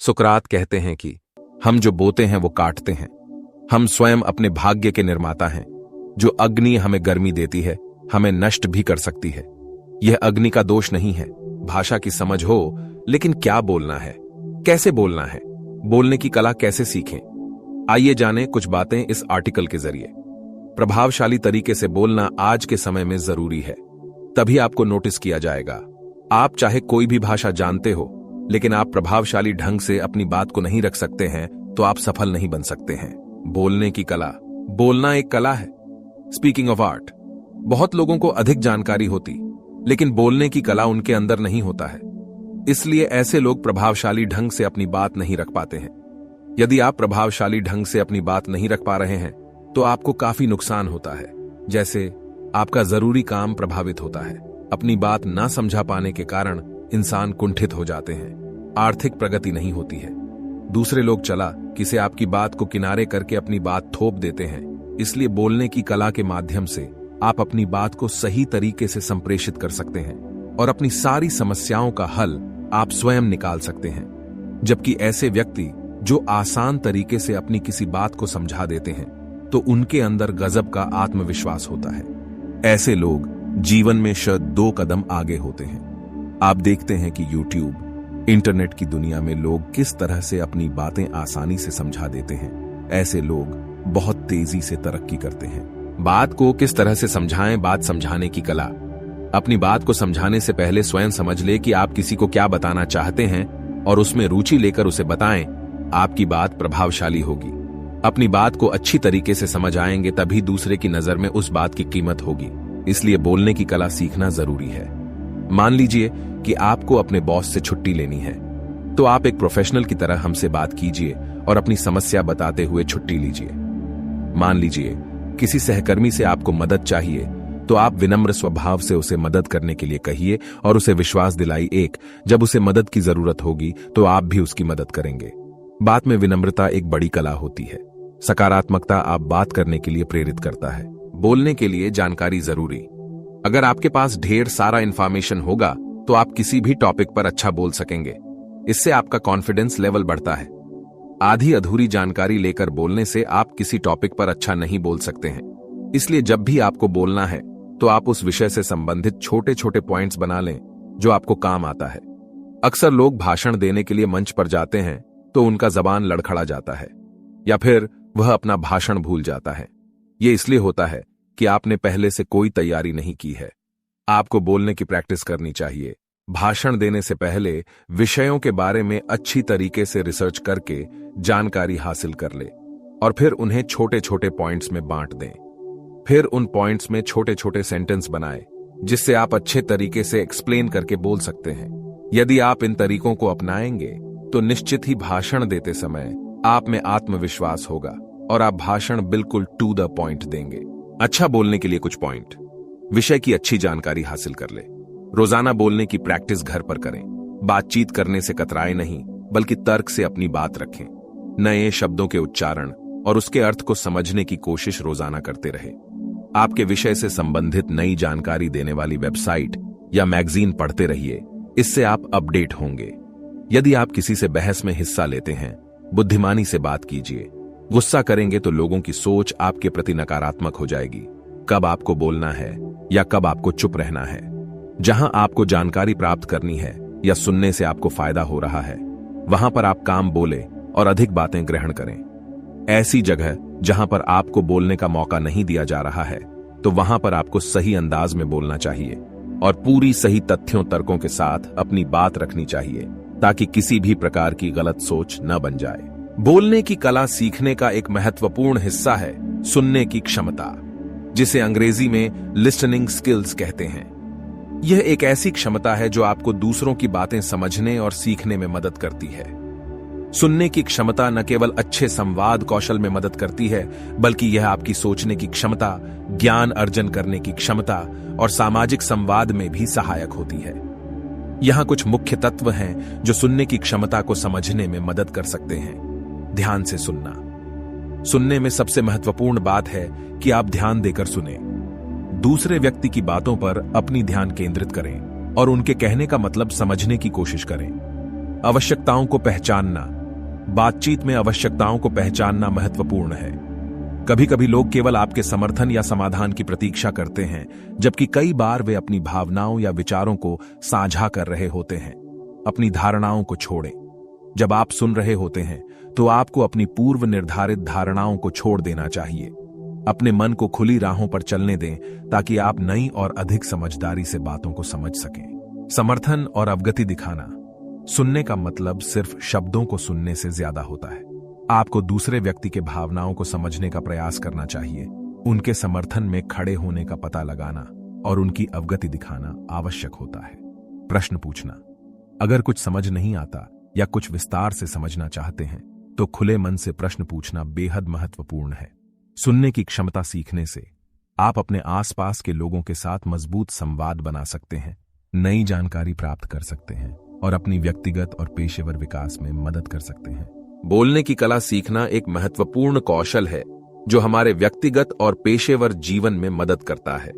सुकरात कहते हैं कि हम जो बोते हैं वो काटते हैं। हम स्वयं अपने भाग्य के निर्माता हैं। जो अग्नि हमें गर्मी देती है, हमें नष्ट भी कर सकती है। यह अग्नि का दोष नहीं है। भाषा की समझ हो, लेकिन क्या बोलना है, कैसे बोलना है, बोलने की कला कैसे सीखें? आइए जानें कुछ बातें इस आर्टिकल के जरिए। प्रभावशाली तरीके से बोलना आज के समय में जरूरी है, तभी आपको नोटिस किया जाएगा। आप चाहे कोई भी भाषा जानते हो, लेकिन आप प्रभावशाली ढंग से अपनी बात को नहीं रख सकते हैं तो आप सफल नहीं बन सकते हैं। बोलने की कला। बोलना एक कला है। Speaking of art. बहुत लोगों को अधिक जानकारी होती, लेकिन बोलने की कला उनके अंदर नहीं होता है। इसलिए ऐसे लोग प्रभावशाली ढंग से अपनी बात नहीं रख पाते हैं। यदि आप प्रभावशाली ढंग से अपनी बात नहीं रख पा रहे हैं तो आपको काफी नुकसान होता है। जैसे आपका जरूरी काम प्रभावित होता है। अपनी बात ना समझा पाने के कारण इंसान कुंठित हो जाते हैं। आर्थिक प्रगति नहीं होती है। दूसरे लोग चला किसे आपकी बात को किनारे करके अपनी बात थोप देते हैं। इसलिए बोलने की कला के माध्यम से आप अपनी बात को सही तरीके से संप्रेषित कर सकते हैं और अपनी सारी समस्याओं का हल आप स्वयं निकाल सकते हैं। जबकि ऐसे व्यक्ति जो आसान तरीके से अपनी किसी बात को समझा देते हैं तो उनके अंदर गजब का आत्मविश्वास होता है। ऐसे लोग जीवन में शायद 2 कदम आगे होते हैं। आप देखते हैं कि YouTube, इंटरनेट की दुनिया में लोग किस तरह से अपनी बातें आसानी से समझा देते हैं। ऐसे लोग बहुत तेजी से तरक्की करते हैं। बात को किस तरह से समझाएं, बात समझाने की कला। अपनी बात को समझाने से पहले स्वयं समझ ले कि आप किसी को क्या बताना चाहते हैं और उसमें रुचि लेकर उसे बताएं। आपकी बात प्रभावशाली होगी। अपनी बात को अच्छी तरीके से समझ आएंगे तभी दूसरे की नजर में उस बात की कीमत होगी। इसलिए बोलने की कला सीखना जरूरी है। मान लीजिए कि आपको अपने बॉस से छुट्टी लेनी है, तो आप एक प्रोफेशनल की तरह हमसे बात कीजिए और अपनी समस्या बताते हुए छुट्टी लीजिए। मान लीजिए किसी सहकर्मी से आपको मदद चाहिए, तो आप विनम्र स्वभाव से उसे मदद करने के लिए कहिए और उसे विश्वास दिलाइए जब उसे मदद की जरूरत होगी तो आप भी उसकी मदद करेंगे। बात में विनम्रता एक बड़ी कला होती है। सकारात्मकता आप बात करने के लिए प्रेरित करता है। बोलने के लिए जानकारी जरूरी। अगर आपके पास ढेर सारा इंफॉर्मेशन होगा तो आप किसी भी टॉपिक पर अच्छा बोल सकेंगे। इससे आपका कॉन्फिडेंस लेवल बढ़ता है। आधी अधूरी जानकारी लेकर बोलने से आप किसी टॉपिक पर अच्छा नहीं बोल सकते हैं। इसलिए जब भी आपको बोलना है तो आप उस विषय से संबंधित छोटे छोटे पॉइंट्स बना लें जो आपको काम आता है। अक्सर लोग भाषण देने के लिए मंच पर जाते हैं तो उनका जबान लड़खड़ा जाता है या फिर वह अपना भाषण भूल जाता है। यह इसलिए होता है कि आपने पहले से कोई तैयारी नहीं की है। आपको बोलने की प्रैक्टिस करनी चाहिए। भाषण देने से पहले विषयों के बारे में अच्छी तरीके से रिसर्च करके जानकारी हासिल कर ले और फिर उन्हें छोटे छोटे पॉइंट्स में बांट दें। फिर उन पॉइंट्स में छोटे छोटे सेंटेंस बनाएं जिससे आप अच्छे तरीके से एक्सप्लेन करके बोल सकते हैं। यदि आप इन तरीकों को अपनाएंगे तो निश्चित ही भाषण देते समय आप में आत्मविश्वास होगा और आप भाषण बिल्कुल टू द पॉइंट देंगे। अच्छा बोलने के लिए कुछ पॉइंट। विषय की अच्छी जानकारी हासिल कर ले। रोजाना बोलने की प्रैक्टिस घर पर करें। बातचीत करने से कतराए नहीं, बल्कि तर्क से अपनी बात रखें। नए शब्दों के उच्चारण और उसके अर्थ को समझने की कोशिश रोजाना करते रहे। आपके विषय से संबंधित नई जानकारी देने वाली वेबसाइट या मैगजीन पढ़ते रहिए। इससे आप अपडेट होंगे। यदि आप किसी से बहस में हिस्सा लेते हैं, बुद्धिमानी से बात कीजिए। गुस्सा करेंगे तो लोगों की सोच आपके प्रति नकारात्मक हो जाएगी। कब आपको बोलना है या कब आपको चुप रहना है। जहां आपको जानकारी प्राप्त करनी है या सुनने से आपको फायदा हो रहा है, वहां पर आप काम बोले और अधिक बातें ग्रहण करें। ऐसी जगह जहां पर आपको बोलने का मौका नहीं दिया जा रहा है, तो वहां पर आपको सही अंदाज में बोलना चाहिए और पूरी सही तथ्यों तर्कों के साथ अपनी बात रखनी चाहिए ताकि किसी भी प्रकार की गलत सोच न बन जाए। बोलने की कला सीखने का एक महत्वपूर्ण हिस्सा है सुनने की क्षमता, जिसे अंग्रेजी में लिसनिंग स्किल्स कहते हैं। यह एक ऐसी क्षमता है जो आपको दूसरों की बातें समझने और सीखने में मदद करती है। सुनने की क्षमता न केवल अच्छे संवाद कौशल में मदद करती है, बल्कि यह आपकी सोचने की क्षमता, ज्ञान अर्जन करने की क्षमता और सामाजिक संवाद में भी सहायक होती है। यहां कुछ मुख्य तत्व हैं जो सुनने की क्षमता को समझने में मदद कर सकते हैं। ध्यान से सुनना। सुनने में सबसे महत्वपूर्ण बात है कि आप ध्यान देकर सुने। दूसरे व्यक्ति की बातों पर अपनी ध्यान केंद्रित करें और उनके कहने का मतलब समझने की कोशिश करें। आवश्यकताओं को पहचानना। बातचीत में आवश्यकताओं को पहचानना महत्वपूर्ण है। कभी कभी लोग केवल आपके समर्थन या समाधान की प्रतीक्षा करते हैं, जबकि कई बार वे अपनी भावनाओं या विचारों को साझा कर रहे होते हैं। अपनी धारणाओं को छोड़ें। जब आप सुन रहे होते हैं तो आपको अपनी पूर्व निर्धारित धारणाओं को छोड़ देना चाहिए। अपने मन को खुली राहों पर चलने दें ताकि आप नई और अधिक समझदारी से बातों को समझ सकें। समर्थन और अवगति दिखाना। सुनने का मतलब सिर्फ शब्दों को सुनने से ज्यादा होता है। आपको दूसरे व्यक्ति के भावनाओं को समझने का प्रयास करना चाहिए। उनके समर्थन में खड़े होने का पता लगाना और उनकी अवगति दिखाना आवश्यक होता है। प्रश्न पूछना। अगर कुछ समझ नहीं आता या कुछ विस्तार से समझना चाहते हैं तो खुले मन से प्रश्न पूछना बेहद महत्वपूर्ण है। सुनने की क्षमता सीखने से आप अपने आसपास के लोगों के साथ मजबूत संवाद बना सकते हैं, नई जानकारी प्राप्त कर सकते हैं और अपनी व्यक्तिगत और पेशेवर विकास में मदद कर सकते हैं। बोलने की कला सीखना एक महत्वपूर्ण कौशल है जो हमारे व्यक्तिगत और पेशेवर जीवन में मदद करता है।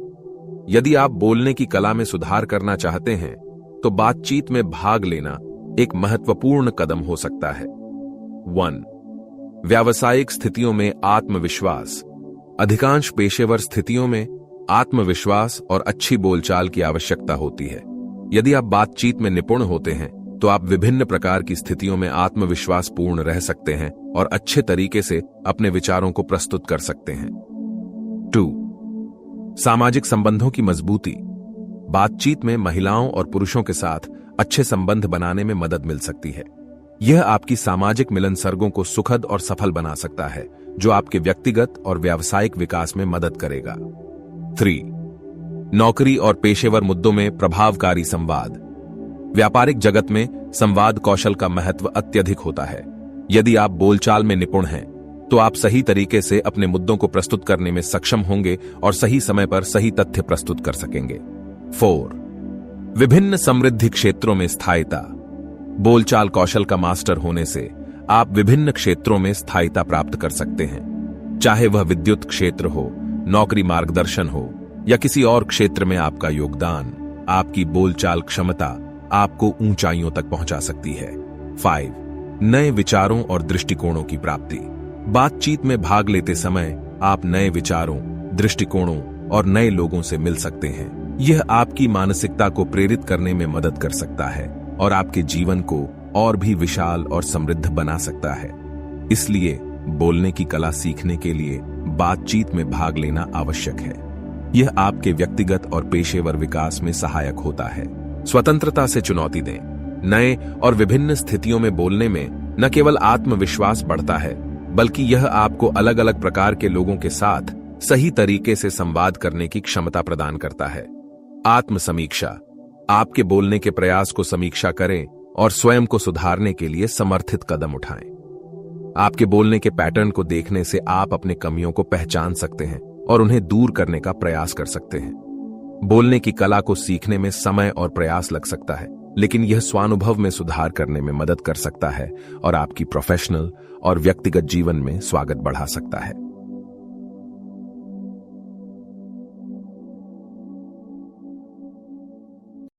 यदि आप बोलने की कला में सुधार करना चाहते हैं तो बातचीत में भाग लेना एक महत्वपूर्ण कदम हो सकता है। 1. व्यावसायिक स्थितियों में आत्मविश्वास। अधिकांश पेशेवर स्थितियों में आत्मविश्वास और अच्छी बोलचाल की आवश्यकता होती है। यदि आप बातचीत में निपुण होते हैं तो आप विभिन्न प्रकार की स्थितियों में आत्मविश्वास पूर्ण रह सकते हैं और अच्छे तरीके से अपने विचारों को प्रस्तुत कर सकते हैं। 2. सामाजिक संबंधों की मजबूती। बातचीत में महिलाओं और पुरुषों के साथ अच्छे संबंध बनाने में मदद मिल सकती है। यह आपकी सामाजिक मिलनसर्गों को सुखद और सफल बना सकता है, जो आपके व्यक्तिगत और व्यावसायिक विकास में मदद करेगा। 3. नौकरी और पेशेवर मुद्दों में प्रभावकारी संवाद। व्यापारिक जगत में संवाद कौशल का महत्व अत्यधिक होता है। यदि आप बोलचाल में निपुण हैं तो आप सही तरीके से अपने मुद्दों को प्रस्तुत करने में सक्षम होंगे और सही समय पर सही तथ्य प्रस्तुत कर सकेंगे। 4. विभिन्न समृद्धि क्षेत्रों में स्थायिता। बोलचाल कौशल का मास्टर होने से आप विभिन्न क्षेत्रों में स्थायिता प्राप्त कर सकते हैं, चाहे वह विद्युत क्षेत्र हो, नौकरी मार्गदर्शन हो या किसी और क्षेत्र में आपका योगदान। आपकी बोलचाल क्षमता आपको ऊंचाइयों तक पहुंचा सकती है। 5. नए विचारों और दृष्टिकोणों की प्राप्ति। बातचीत में भाग लेते समय आप नए विचारों, दृष्टिकोणों और नए लोगों से मिल सकते हैं। यह आपकी मानसिकता को प्रेरित करने में मदद कर सकता है और आपके जीवन को और भी विशाल और समृद्ध बना सकता है। इसलिए बोलने की कला सीखने के लिए बातचीत में भाग लेना आवश्यक है। यह आपके व्यक्तिगत और पेशेवर विकास में सहायक होता है। स्वतंत्रता से चुनौती दें। नए और विभिन्न स्थितियों में बोलने में न केवल आत्मविश्वास बढ़ता है, बल्कि यह आपको अलग अलग प्रकार के लोगों के साथ सही तरीके से संवाद करने की क्षमता प्रदान करता है। आत्म समीक्षा। आपके बोलने के प्रयास को समीक्षा करें और स्वयं को सुधारने के लिए समर्थित कदम उठाएं। आपके बोलने के पैटर्न को देखने से आप अपने कमियों को पहचान सकते हैं और उन्हें दूर करने का प्रयास कर सकते हैं। बोलने की कला को सीखने में समय और प्रयास लग सकता है, लेकिन यह स्वानुभव में सुधार करने में मदद कर सकता है और आपकी प्रोफेशनल और व्यक्तिगत जीवन में स्वागत बढ़ा सकता है।